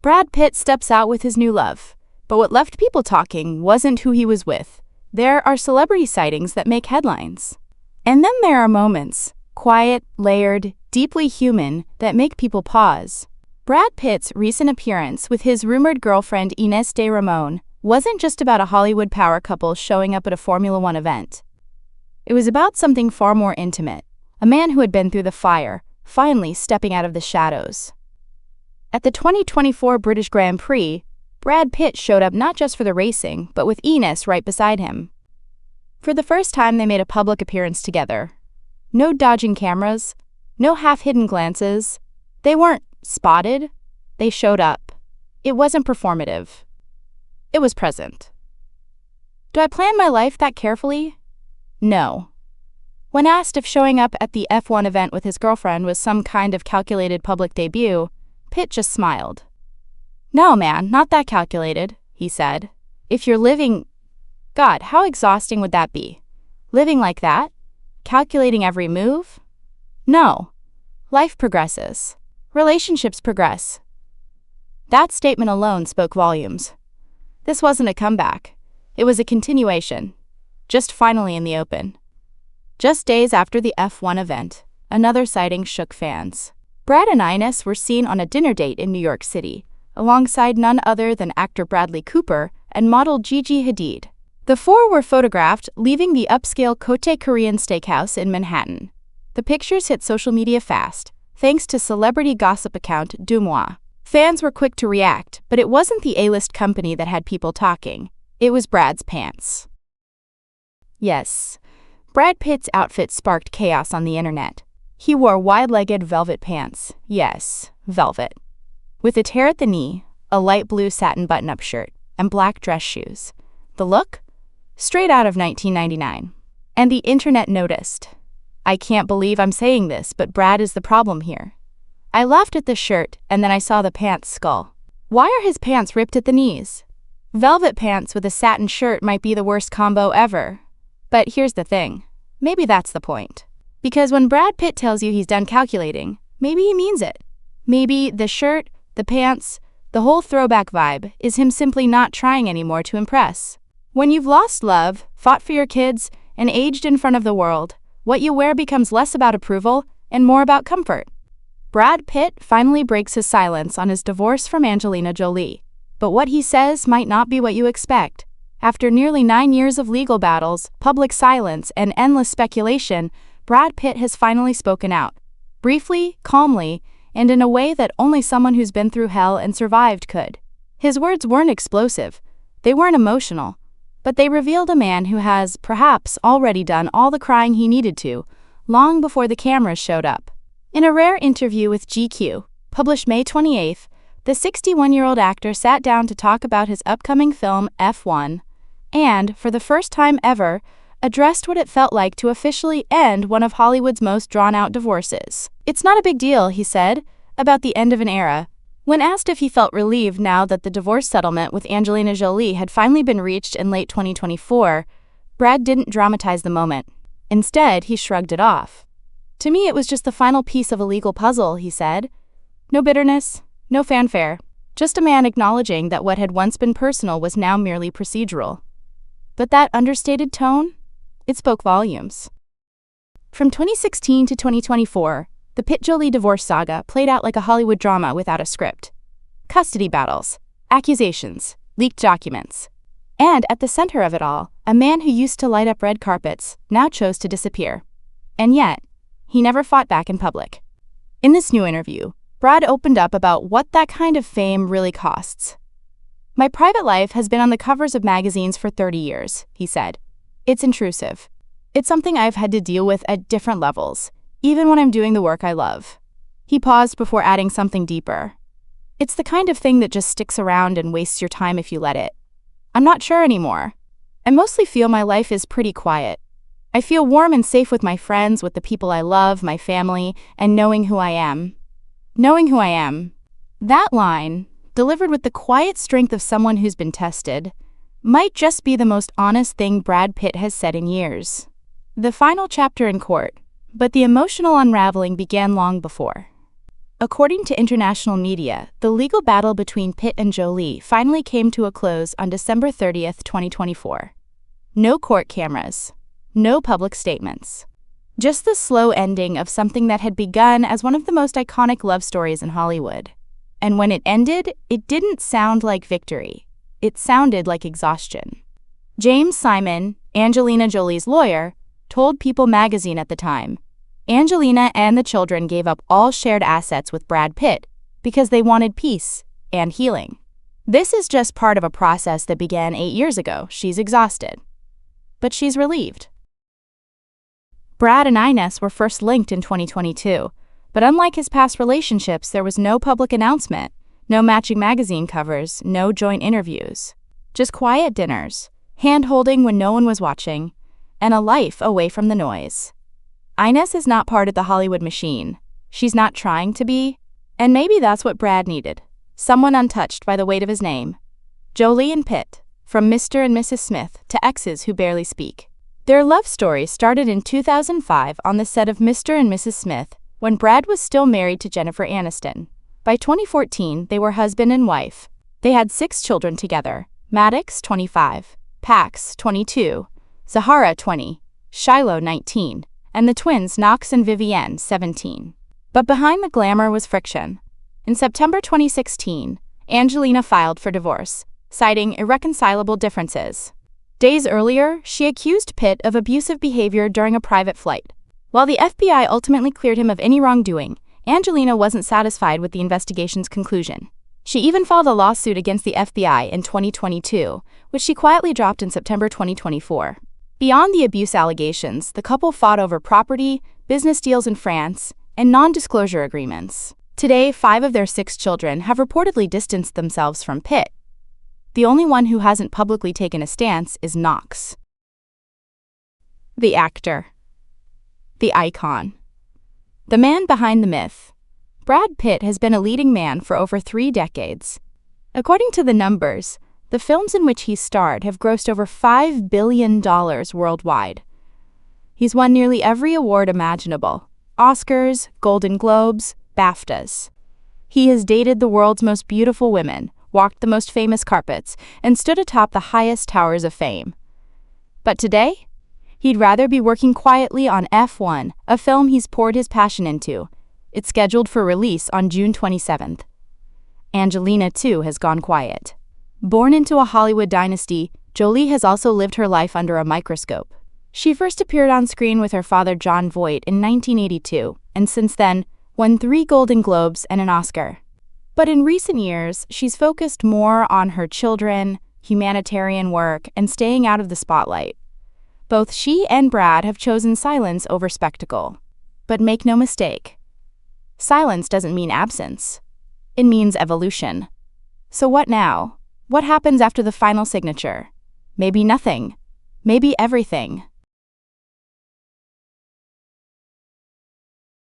Brad Pitt steps out with his new love. But what left people talking wasn't who he was with. There are celebrity sightings that make headlines. And then there are moments, quiet, layered, deeply human, that make people pause. Brad Pitt's recent appearance with his rumored girlfriend Ines de Ramon wasn't just about a Hollywood power couple showing up at a Formula One event. It was about something far more intimate, a man who had been through the fire, finally stepping out of the shadows. At the 2024 British Grand Prix, Brad Pitt showed up not just for the racing, but with Ines right beside him. For the first time, they made a public appearance together. No dodging cameras, no half-hidden glances. They weren't spotted, they showed up. It wasn't performative. It was present. Do I plan my life that carefully? No. When asked if showing up at the F1 event with his girlfriend was some kind of calculated public debut, Pitt just smiled. No, man, not that calculated, he said. If you're living... God, how exhausting would that be? Living like that? Calculating every move? No. Life progresses. Relationships progress. That statement alone spoke volumes. This wasn't a comeback. It was a continuation. Just finally in the open. Just days after the F1 event, another sighting shook fans. Brad and Ines were seen on a dinner date in New York City, alongside none other than actor Bradley Cooper and model Gigi Hadid. The four were photographed leaving the upscale Kotte Korean steakhouse in Manhattan. The pictures hit social media fast, thanks to celebrity gossip account Dumois. Fans were quick to react, but it wasn't the A-list company that had people talking. It was Brad's pants. Yes, Brad Pitt's outfit sparked chaos on the internet. He wore wide-legged velvet pants. Yes, velvet. With a tear at the knee, a light blue satin button-up shirt, and black dress shoes. The look? Straight out of 1999. And the internet noticed. I can't believe I'm saying this, but Brad is the problem here. I laughed at the shirt, and then I saw the pants skull. Why are his pants ripped at the knees? Velvet pants with a satin shirt might be the worst combo ever. But here's the thing. Maybe that's the point. Because when Brad Pitt tells you he's done calculating, maybe he means it. Maybe the shirt, the pants, the whole throwback vibe is him simply not trying anymore to impress. When you've lost love, fought for your kids, and aged in front of the world, what you wear becomes less about approval and more about comfort. Brad Pitt finally breaks his silence on his divorce from Angelina Jolie. But what he says might not be what you expect. After nearly 9 years of legal battles, public silence, and endless speculation, Brad Pitt has finally spoken out. Briefly, calmly, and in a way that only someone who's been through hell and survived could. His words weren't explosive. They weren't emotional. But they revealed a man who has, perhaps, already done all the crying he needed to, long before the cameras showed up. In a rare interview with GQ, published May 28, the 61-year-old actor sat down to talk about his upcoming film F1, and, for the first time ever, addressed what it felt like to officially end one of Hollywood's most drawn-out divorces. It's not a big deal, he said, about the end of an era. When asked if he felt relieved now that the divorce settlement with Angelina Jolie had finally been reached in late 2024, Brad didn't dramatize the moment. Instead, he shrugged it off. To me, it was just the final piece of a legal puzzle, he said. No bitterness, no fanfare, just a man acknowledging that what had once been personal was now merely procedural. But that understated tone? It spoke volumes. From 2016 to 2024, the Pitt-Jolie divorce saga played out like a Hollywood drama without a script. Custody battles, accusations, leaked documents. And at the center of it all, a man who used to light up red carpets now chose to disappear. And yet, he never fought back in public. In this new interview, Brad opened up about what that kind of fame really costs. My private life has been on the covers of magazines for 30 years, he said. It's intrusive. It's something I've had to deal with at different levels, even when I'm doing the work I love. He paused before adding something deeper. It's the kind of thing that just sticks around and wastes your time if you let it. I'm not sure anymore. I mostly feel my life is pretty quiet. I feel warm and safe with my friends, with the people I love, my family, and knowing who I am. Knowing who I am. That line, delivered with the quiet strength of someone who's been tested, might just be the most honest thing Brad Pitt has said in years. The final chapter in court, but the emotional unraveling began long before. According to international media, the legal battle between Pitt and Jolie finally came to a close on December 30th, 2024. No court cameras. No public statements. Just the slow ending of something that had begun as one of the most iconic love stories in Hollywood. And when it ended, it didn't sound like victory. It sounded like exhaustion. James Simon, Angelina Jolie's lawyer, told People magazine at the time, Angelina and the children gave up all shared assets with Brad Pitt because they wanted peace and healing. This is just part of a process that began 8 years ago. She's exhausted. But she's relieved. Brad and Ines were first linked in 2022, but unlike his past relationships, there was no public announcement, no matching magazine covers, no joint interviews. Just quiet dinners, hand-holding when no one was watching, and a life away from the noise. Ines is not part of the Hollywood machine. She's not trying to be, and maybe that's what Brad needed. Someone untouched by the weight of his name. Jolie and Pitt, from Mr. and Mrs. Smith to exes who barely speak. Their love story started in 2005 on the set of Mr. and Mrs. Smith, when Brad was still married to Jennifer Aniston. By 2014, they were husband and wife. They had 6 children together: Maddox, 25, Pax, 22, Zahara, 20, Shiloh, 19, and the twins Knox and Vivienne, 17. But behind the glamour was friction. In September 2016, Angelina filed for divorce, citing irreconcilable differences. Days earlier, she accused Pitt of abusive behavior during a private flight. While the FBI ultimately cleared him of any wrongdoing, Angelina wasn't satisfied with the investigation's conclusion. She even filed a lawsuit against the FBI in 2022, which she quietly dropped in September 2024. Beyond the abuse allegations, the couple fought over property, business deals in France, and non-disclosure agreements. Today, 5 of their 6 children have reportedly distanced themselves from Pitt. The only one who hasn't publicly taken a stance is Knox. The actor. The icon. The man behind the myth. Brad Pitt has been a leading man for over 3 decades. According to the numbers, the films in which he starred have grossed over $5 billion worldwide. He's won nearly every award imaginable: Oscars, Golden Globes, BAFTAs. He has dated the world's most beautiful women, walked the most famous carpets, and stood atop the highest towers of fame. But today, he'd rather be working quietly on F1, a film he's poured his passion into. It's scheduled for release on June 27th. Angelina, too, has gone quiet. Born into a Hollywood dynasty, Jolie has also lived her life under a microscope. She first appeared on screen with her father Jon Voight in 1982, and since then, won 3 Golden Globes and an Oscar. But in recent years, she's focused more on her children, humanitarian work, and staying out of the spotlight. Both she and Brad have chosen silence over spectacle. But make no mistake, silence doesn't mean absence. It means evolution. So what now? What happens after the final signature? Maybe nothing. Maybe everything.